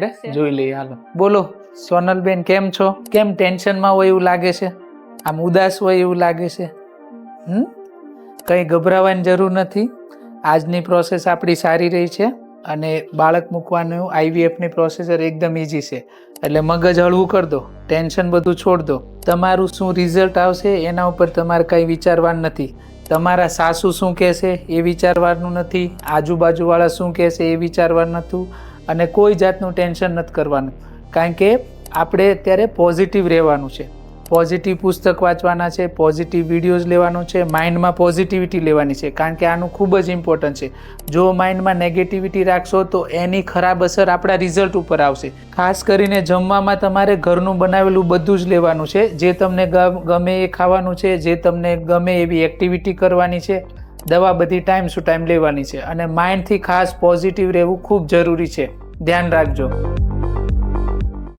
આપણે જોઈ લઈએ. હાલો બોલો સોનલબેન, કેમ છો? કેમ ટેન્શનમાં હોય એવું લાગે છે? આમ ઉદાસ હોય એવું લાગે છે? કંઈ ગભરાવાની જરૂર નથી. આજની પ્રોસેસ આપણી સારી રહી છે અને બાળક મૂકવાનું IVFની પ્રોસેસર એકદમ ઇઝી છે. એટલે મગજ હળવું કરી દો, ટેન્શન બધું છોડ દો. તમારું શું રિઝલ્ટ આવશે એના ઉપર તમારે કંઈ વિચારવાનું નથી. તમારા સાસુ શું કહેશે એ વિચારવાનું નથી, આજુબાજુવાળા શું કહેશે એ વિચારવાનું નથી, અને કોઈ જાતનું ટેન્શન નથી કરવાનું. કારણ કે આપણે અત્યારે પોઝિટિવ રહેવાનું છે, પોઝિટિવ પુસ્તક વાંચવાના છે, પોઝિટિવ વિડીયોઝ લેવાનું છે, માઇન્ડમાં પોઝિટિવિટી લેવાની છે. કારણ કે આનું ખૂબ જ ઇમ્પોર્ટન્ટ છે. જો માઇન્ડમાં નેગેટિવિટી રાખશો તો એની ખરાબ અસર આપણા રિઝલ્ટ ઉપર આવશે. ખાસ કરીને જમવામાં તમારે ઘરનું બનાવેલું બધું જ લેવાનું છે. જે તમને ગમે એ ખાવાનું છે, જે તમને ગમે એવી એક્ટિવિટી કરવાની છે. દવા બધી ટાઈમ ટુ ટાઈમ લેવાની છે અને માઇન્ડથી ખાસ પોઝિટિવ રહેવું ખૂબ જરૂરી છે. ધ્યાન રાખજો.